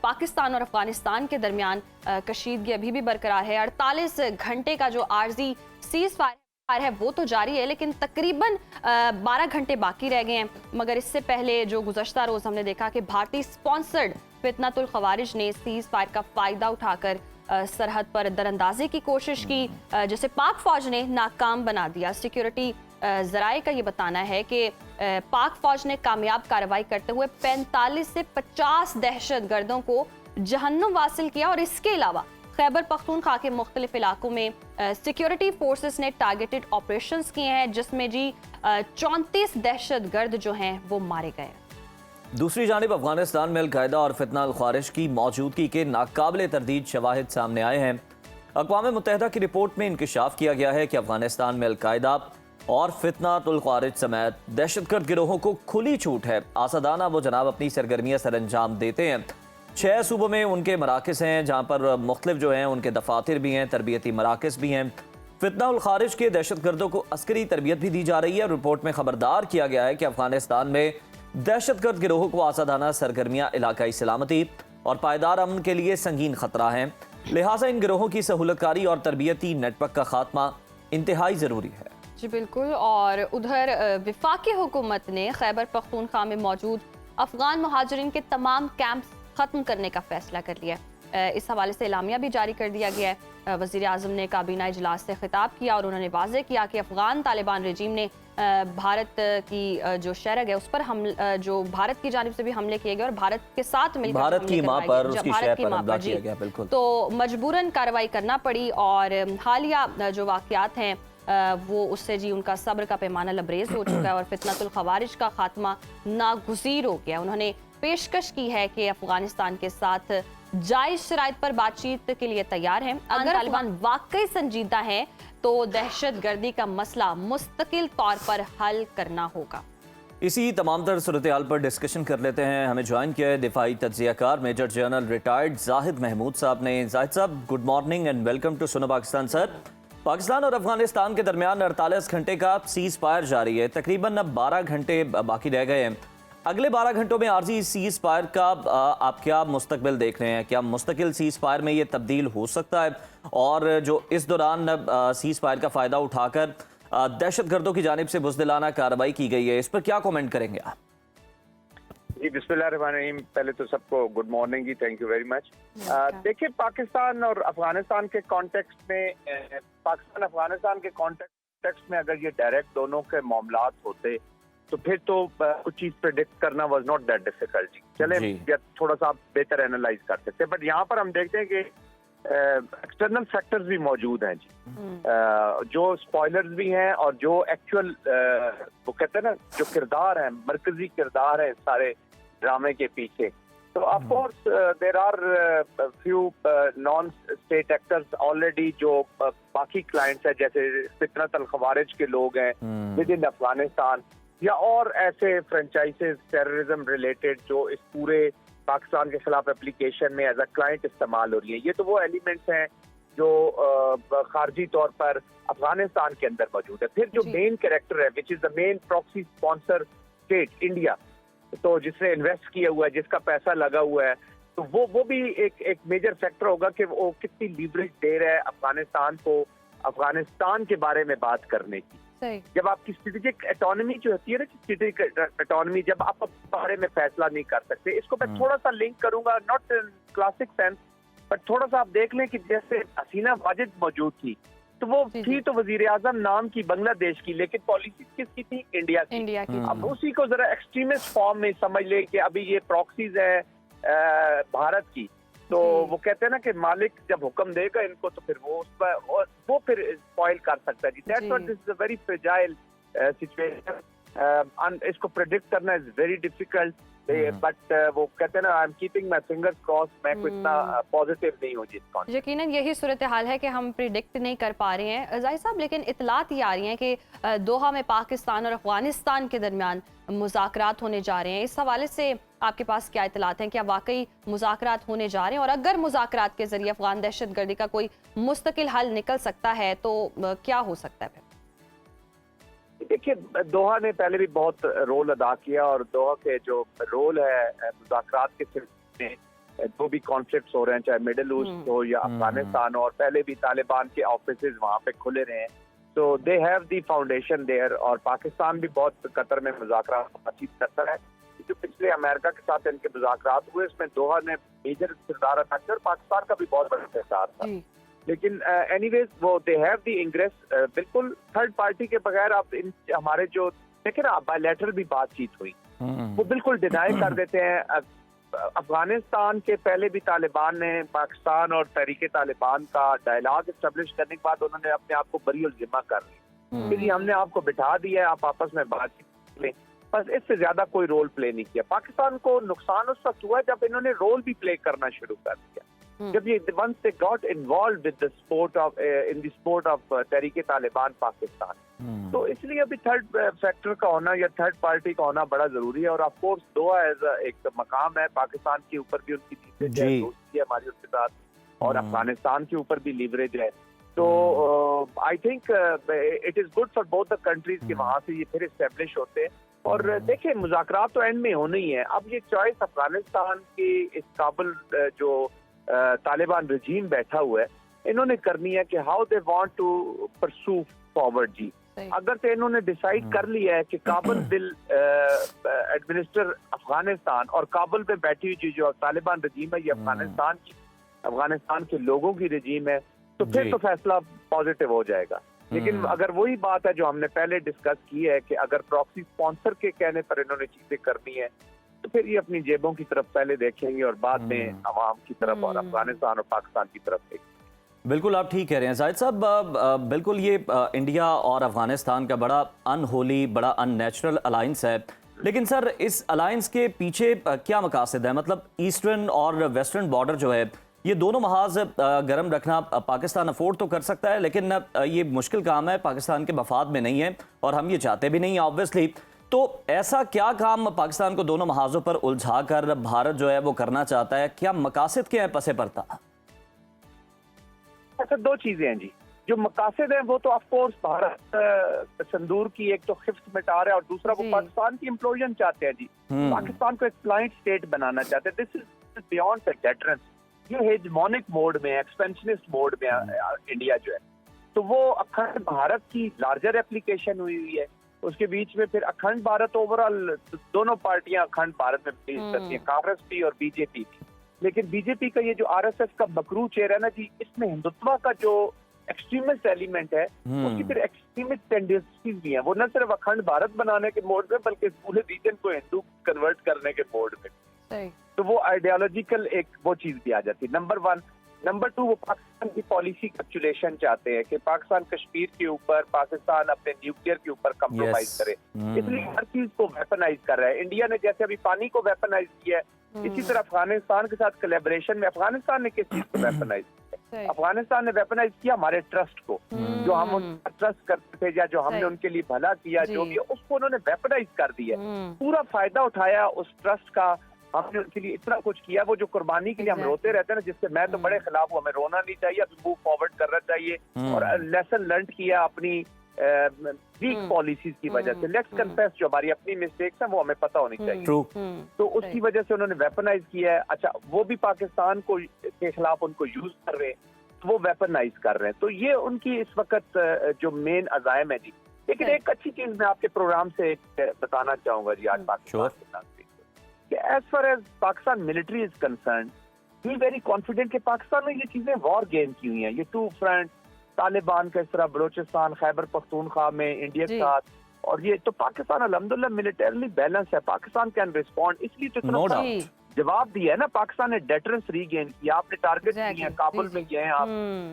पाकिस्तान और अफगानिस्तान के दरमियान कशीदगी अभी भी बरकरार है। 48 घंटे का जो आर्जी सीज फायर है वो तो जारी है, लेकिन तकरीबन 12 घंटे बाकी रह गए हैं। मगर इससे पहले जो गुज़श्ता रोज़ हमने देखा कि भारतीय स्पॉन्सर्ड फितनतुल खवारिज ने सीज फायर का फ़ायदा उठाकर सरहद पर दरअंदाजी की कोशिश की, जिसे पाक फौज ने नाकाम बना दिया। सिक्योरिटी ज़राए का ये बताना है कि पाक फौज ने कामयाब कार्रवाई करते हुए 45 से 50 दहशतगर्दों को जहन्नुम वासिल किया। और इसके अलावा खैबर पख्तूनख्वा के मुख्तलिफ इलाकों में सिक्योरिटी फोर्सेस ने टारगेटेड ऑपरेशंस किए हैं, जिसमें जी 34 दहशतगर्द जो हैं वो मारे गए। दूसरी जानिब अफगानिस्तान में अल-कायदा और फितना अल-ख्वारिज की मौजूदगी के नाकाबिले तरदीद शवाहिद सामने आए हैं। अक़वाम मुत्तहिदा की रिपोर्ट में इंकशाफ किया गया है कि अफगानिस्तान में अल-कायदा और फितना अल-ख्वारिज समेत दहशतगर्द गिरोहों को खुली छूट है। आसादाना वो जनाब अपनी सरगर्मियाँ सर अंजाम देते हैं। 6 सूबों में उनके मराकज़ हैं, जहाँ पर मुख्तलिफ जो हैं उनके दफातर भी हैं, तरबियती मराकज़ भी हैं। फितना अल-ख्वारिज के दहशतगर्दों को अस्करी तरबियत भी दी जा रही है। रिपोर्ट में खबरदार किया गया है कि अफगानिस्तान में दहशतगर्द गिरोहों को आसादाना सरगर्मियाँ इलाकाई सलामती और पायदार अमन के लिए संगीन खतरा हैं। लिहाजा इन गिरोहों की सहूलतकारी और तरबियती नेटवर्क का खात्मा इंतहाई ज़रूरी है। जी बिल्कुल। और उधर वफाकी हुकूमत ने खैबर पख्तूनख्वा में मौजूद अफगान मुहाजिरीन के तमाम कैंप ख़त्म करने का फैसला कर लिया। इस हवाले से एलामिया भी जारी कर दिया गया है। वज़ीर आज़म ने काबीना इजलास से खिताब किया और उन्होंने वाज़ेह किया कि अफगान तालिबान रजीम ने भारत की जो शरग है उस पर जो भारत की जानिब से भी हमले किए गए और भारत के साथ मिलकर भारत की मां पर किया गया, बिल्कुल, तो मजबूरन कार्रवाई करना पड़ी। और हालिया जो वाक़यात हैं वो उससे जी उनका सब्र का पैमाना लबरेज हो चुका है और फितनतुल खवारिज का खात्मा नागुज़ीर हो गया। उन्होंने पेशकश की है कि अफगानिस्तान के साथ जायज़ शराइत पर बातचीत के लिए तैयार हैं। अगर तालिबान वाकई संजीदा है तो दहशत गर्दी का मसला मुस्तकिल तौर पर हल करना होगा। इसी तमाम तर सूरत हाल पर डिस्कशन कर लेते हैं। हमें ज्वाइन किया है दिफाई तज्ज़ियाकार major general retired Zahid Mahmood साहब ने। जाहिद साहब, good morning and welcome to Suno Pakistan. Sir, Pakistan और अफगानिस्तान के दरमियान 48 घंटे का सीज फायर जारी है। तकरीबन अब 12 घंटे बाकी रह गए हैं। अगले 12 घंटों में आर्जी सीज फायर का आप क्या मुस्तकबिल देख रहे हैं? क्या मुस्तकिल सीज फायर में ये तब्दील हो सकता है? और जो इस दौरान सीज फायर का फ़ायदा उठाकर दहशत गर्दों की जानिब से बुज़दिलाना कार्रवाई की गई है, इस पर क्या कमेंट करेंगे आप? जी बिस्मिल्लाहिर्रहमानिर्रहीम। पहले तो सबको गुड मॉर्निंग जी, थैंक यू वेरी मच। देखिए, पाकिस्तान और अफगानिस्तान के कॉन्टेक्स्ट में पाकिस्तान अफगानिस्तान के कॉन्टेक्स्ट में अगर ये डायरेक्ट दोनों के मामलात होते तो फिर तो कुछ चीज प्रेडिक्ट करना वाज नॉट दैट डिफिकल्ट जी। चले या थोड़ा सा आप बेहतर एनालाइज कर सकते हैं, बट यहाँ पर हम देखते हैं कि एक्सटर्नल फैक्टर्स भी मौजूद हैं जी। जो स्पॉयलर्स भी हैं और जो एक्चुअल वो कहते हैं ना जो किरदार हैं, मरकजी किरदार हैं सारे ड्रामे के पीछे। तो of course there are few non state actors already जो बाकी क्लाइंट्स हैं, जैसे फितनत अल खवारिज के लोग हैं विद इन अफगानिस्तान, या और ऐसे फ्रेंचाइजेस टेररिज्म रिलेटेड जो इस पूरे पाकिस्तान के खिलाफ एप्लीकेशन में एज अ क्लाइंट इस्तेमाल हो रही है। ये तो वो एलिमेंट्स हैं जो खारजी तौर पर अफगानिस्तान के अंदर मौजूद है। फिर जो मेन कैरेक्टर है which is the main proxy sponsor state India, तो जिसने इन्वेस्ट किया हुआ है, जिसका पैसा लगा हुआ है, तो वो भी एक मेजर फैक्टर होगा कि वो कितनी लीवरेज दे रहा है अफगानिस्तान को अफगानिस्तान के बारे में बात करने की। जब आपकी स्ट्रेटेजिक ऑटोनॉमी जो होती है ना, स्ट्रेटेजिक ऑटोनॉमी, जब आप अपने बारे में फैसला नहीं कर सकते, इसको मैं थोड़ा सा लिंक करूंगा, not in classic sense, but थोड़ा सा आप देख लें कि जैसे हसीना वाजिद मौजूद थी, तो वो थी तो वजीर आजम नाम की बांग्लादेश की, लेकिन पॉलिसी किसकी थी? इंडिया की। अब उसी को जरा एक्सट्रीमिस्ट फॉर्म में समझ ले कि अभी ये प्रॉक्सीज है भारत की, तो वो कहते हैं ना कि मालिक जब हुक्म देगा इनको तो फिर वो उस पर वो फिर स्पॉइल कर सकता है जी। That's what this is a very fragile situation. इसको प्रेडिक्ट करना इज वेरी डिफिकल्ट, बट वो कहते हैं ना, I am keeping my fingers cross, मैं कोई इतना पॉजिटिव नहीं हूँ जिस। यकीनन यही सूरत हाल है कि हम प्रिडिक्ट नहीं कर पा रहे हैं जाहिद साहब, लेकिन इतलात ये आ रही हैं कि दोहा में पाकिस्तान और अफगानिस्तान के दरमियान मुज़ाकरात होने जा रहे हैं। इस हवाले से आपके पास क्या इतलात हैं? क्या वाकई मुज़ाकरात होने जा रहे हैं? और अगर मुज़ाकरात के जरिए अफगान दहशतगर्दी का कोई मुस्तकिल हल निकल सकता है तो क्या हो सकता है? देखिए, दोहा ने पहले भी बहुत रोल अदा किया और दोहा के जो रोल है मुज़ाकरात के सिलसिले में जो भी कॉन्फ्लिक्ट्स हो रहे हैं, चाहे मिडिल ईस्ट हो या अफगानिस्तान हो, और पहले भी तालिबान के ऑफिस वहाँ पे खुले रहे हैं, तो they have the foundation there. और पाकिस्तान भी बहुत कतर में मुज़ाकरात बातचीत करता है। जो पिछले अमेरिका के साथ इनके मुज़ाकरात हुए, इसमें दोहा ने मेजर किरदार अदा किया और पाकिस्तान का भी बहुत बड़ा किरदार था। लेकिन एनीवेज वो दे हैव दी इंग्रेस। बिल्कुल थर्ड पार्टी के बगैर आप हमारे जो देखे ना बायलैटरल भी बातचीत हुई, वो बिल्कुल डिनाई कर देते हैं। अफगानिस्तान के पहले भी तालिबान ने पाकिस्तान और तहरीके तालिबान का डायलॉग एस्टेब्लिश करने के बाद उन्होंने अपने आप को बरी उल जिम्मा कर ली, फिर हमने आपको बिठा दिया है, आप आपस में बातचीत करें, बस इससे ज्यादा कोई रोल प्ले नहीं किया। पाकिस्तान को नुकसान उस वक्त हुआ जब इन्होंने रोल भी प्ले करना शुरू कर दिया, जब ये once they got involve with the sport of in the sport of Tehreek e Taliban Pakistan. तो इसलिए अभी थर्ड फैक्टर का होना या थर्ड पार्टी का होना बड़ा जरूरी है। और ऑफ कोर्स दोहा एज एक मकाम है, पाकिस्तान के ऊपर भी उनकी लीवरेज है, दोस्ती है हमारी उनके साथ, और अफगानिस्तान के ऊपर भी लीवरेज है। तो I think it is good for both the countries कि वहां से ये फिर एस्टेब्लिश होते हैं। और देखिए मुज़ाकरात तो एंड में होने ही है। अब ये चॉइस अफगानिस्तान के इस काबुल जो तालिबान रजीम बैठा हुआ है, इन्होंने करनी है कि how they want to pursue forward जी। अगर तो इन्होंने डिसाइड कर लिया है कि काबुल विल एडमिनिस्टर अफगानिस्तान, और काबुल में बैठी हुई जो तालिबान रजीम है ये अफगानिस्तान के लोगों की रजीम है, तो फिर तो फैसला पॉजिटिव हो जाएगा। लेकिन अगर वही बात है जो हमने पहले डिस्कस की है कि अगर प्रॉक्सी स्पॉन्सर के कहने पर इन्होंने चीजें करनी है, तो फिर ये अपनी जेबों की तरफ पहले देखेंगे और बाद में अवाम की तरफ और अफगानिस्तान और पाकिस्तान की तरफ देखेंगे। बिल्कुल आप ठीक कह रहे हैं जाहिद साहब। बिल्कुल ये इंडिया और अफगानिस्तान का बड़ा अनहोली, बड़ा अननेचुरल अलायंस है। लेकिन सर इस अलायंस के पीछे क्या मकासद है? मतलब ईस्टर्न और वेस्टर्न बॉर्डर जो है, ये दोनों महाज गर्म रखना पाकिस्तान अफोर्ड तो कर सकता है, लेकिन ये मुश्किल काम है, पाकिस्तान के मफाद में नहीं है और हम ये चाहते भी नहीं ऑब्वियसली। तो ऐसा क्या काम पाकिस्तान को दोनों महाजों पर उलझा कर भारत जो है वो करना चाहता है? क्या मकासद क्या है पसे पड़ता? अच्छा, दो चीजें हैं जी। जो मकासद हैं वो तो ऑफ कोर्स भारत संदूर की एक तो खिफ्त मिटा रहा है, और दूसरा वो पाकिस्तान की इम्प्लोजन चाहते हैं जी। पाकिस्तान को एक क्लाइंट स्टेट बनाना चाहते हैं। This is beyond the deterrence. ये हेजमोनिक मोड में, एक्सपेंशनिस्ट मोड में इंडिया जो है, तो वो अखंड भारत की लार्जर एप्लीकेशन हुई है। उसके बीच में फिर अखंड भारत ओवरऑल दोनों पार्टियां अखंड भारत में पेश करती हैं, कांग्रेस भी और बीजेपी भी। लेकिन बीजेपी का ये जो आरएसएस का बकरू चेहरा है ना जी, इसमें हिंदुत्व का जो एक्सट्रीमिस्ट एलिमेंट है, उसकी फिर एक्सट्रीमिस्ट टेंडेंसीज भी हैं। वो न सिर्फ अखंड भारत बनाने के मोड में, बल्कि पूरे रीजन को हिंदू कन्वर्ट करने के मोड में। तो वो आइडियोलॉजिकल एक वो चीज भी आ जाती है, नंबर वन। नंबर टू, वो पाकिस्तान की पॉलिसी कैप्चुलेशन चाहते हैं कि पाकिस्तान कश्मीर के ऊपर, पाकिस्तान अपने न्यूक्लियर के ऊपर कम्प्रोमाइज करे, इसलिए हर चीज को वेपनाइज कर रहा है। इंडिया ने जैसे अभी पानी को वेपनाइज किया है, इसी तरह अफगानिस्तान के साथ कोलैबोरेशन में अफगानिस्तान ने किस चीज को वेपनाइज किया? अफगानिस्तान ने वेपनाइज किया हमारे ट्रस्ट को, जो हम उनका ट्रस्ट करते थे या जो हमने उनके लिए भला किया, जो भी, उसको उन्होंने वेपनाइज कर दिया। पूरा फायदा उठाया उस ट्रस्ट का, हमने उनके लिए इतना कुछ किया। वो जो कुर्बानी के लिए हम रोते रहते हैं ना, जिससे मैं तो बड़े खिलाफ हूँ, हमें रोना नहीं चाहिए, अभी मूव फॉरवर्ड करना चाहिए और लेसन लर्न किया अपनी वीक पॉलिसीज की वजह से। लेट्स कन्फेस, जो हमारी अपनी मिस्टेक्स हैं वो हमें पता होनी चाहिए। तो उसकी वजह से उन्होंने वेपनाइज किया है। अच्छा, वो भी पाकिस्तान को के खिलाफ उनको यूज कर रहे हैं, वो वेपनाइज कर रहे हैं। तो ये उनकी इस वक्त जो मेन अजायम है जी। लेकिन एक अच्छी चीज मैं आपके प्रोग्राम से बताना चाहूंगा जी आज पाकिस्तान के साथ, as far as Pakistan military is concern, he very confident कि पाकिस्तान में ये चीजें वॉर गेन की हुई हैं। ये टू फ्रंट, तालिबान का इस तरह बलोचिस्तान, खैबर पख्तूनख्वा में इंडिया के साथ, और ये तो पाकिस्तान अल्हम्दुलिल्लाह मिलिटरली बैलेंस है। पाकिस्तान कैन रिस्पॉन्ड, इसलिए तो इतना जवाब दिया है ना। पाकिस्तान ने डेटरेंस रीगेन किया, आपने टारगेट किए हैं, काबुल में गए हैं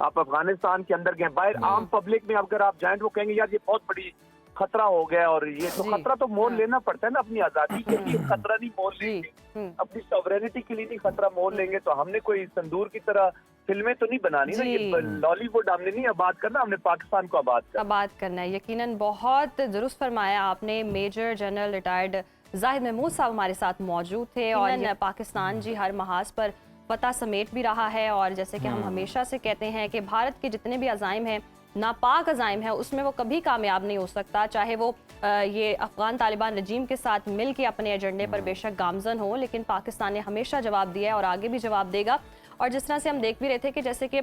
आप अफगानिस्तान के अंदर गए, बाहर आम पब्लिक में अगर आप जाएं तो वो कहेंगे यार ये बहुत बड़ी खतरा हो गया। और ये तो खतरा तो मोल लेना पड़ता है ना, अपनी आजादी के लिए खतरा नहीं मोल लेंगे, अपनी सॉवरेनिटी के लिए नहीं खतरा मोल लेंगे। तो हमने कोई संदूर की तरह फिल्में तो नहीं बनानी ना, ये लॉलीवुड हमने नहीं आबाद करना, हमने पाकिस्तान को आबाद करना है। यकीनन बहुत दुरुस्त फरमाया आपने। Major general retired Zahid Mahmood साहब हमारे साथ मौजूद थे, और पाकिस्तान जी हर महाज पर फतह समेट भी रहा है। और जैसे कि हम हमेशा से कहते हैं कि भारत के जितने भी अज़ाइम हैं नापाक अज़ाइम है उसमें वो कभी कामयाब नहीं हो सकता, चाहे वो ये अफगान तालिबान रजीम के साथ मिल के अपने एजेंडे पर बेशक गामजन हो, लेकिन पाकिस्तान ने हमेशा जवाब दिया है और आगे भी जवाब देगा। और जिस तरह से हम देख भी रहे थे कि जैसे कि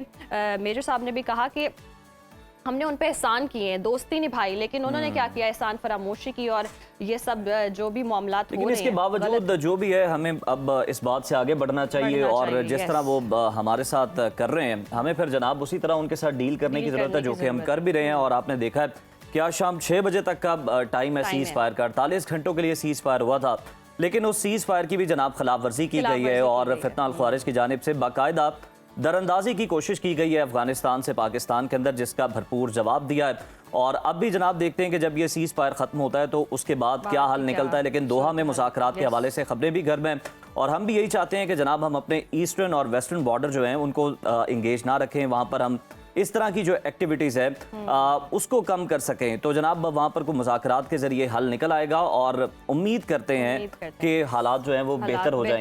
मेजर साहब ने भी कहा कि हमने उन पे एहसान किए हैं, दोस्ती निभाई, लेकिन उन्होंने क्या किया, एहसान फरामोशी की और ये सब जो भी मामलात हो लेकिन रहे इसके हैं, बावजूद जो भी है हमें अब इस बात से आगे बढ़ना चाहिए और जिस तरह वो हमारे साथ कर रहे हैं हमें फिर जनाब उसी तरह उनके साथ डील करने की जरूरत है, जो कि हम कर भी रहे हैं। और आपने देखा है कि आज शाम 6 बजे तक का टाइम है सीज फायर का, 48 घंटों के लिए सीज फायर हुआ था, लेकिन उस सीज फायर की भी जनाब खिलाफ वर्जी की गई है और फितना अल ख्वारिज की जानिब से बाकायदा दरअंदाजी की कोशिश की गई है अफगानिस्तान से पाकिस्तान के अंदर, जिसका भरपूर जवाब दिया है। और अब भी जनाब देखते हैं कि जब ये सीज फायर खत्म होता है तो उसके बाद क्या हल निकलता है। लेकिन दोहा में मुज़ाकरात के हवाले से खबरें भी गर्म हैं और हम भी यही चाहते हैं कि जनाब हम अपने ईस्टर्न और वेस्टर्न बॉर्डर जो हैं उनको इंगेज ना रखें, वहाँ पर हम इस तरह की जो एक्टिविटीज़ है उसको कम कर सकें, तो जनाब वहाँ पर कोई मुज़ाकरात के जरिए हल निकल आएगा और उम्मीद करते हैं कि हालात जो हैं वो बेहतर हो जाएंगे।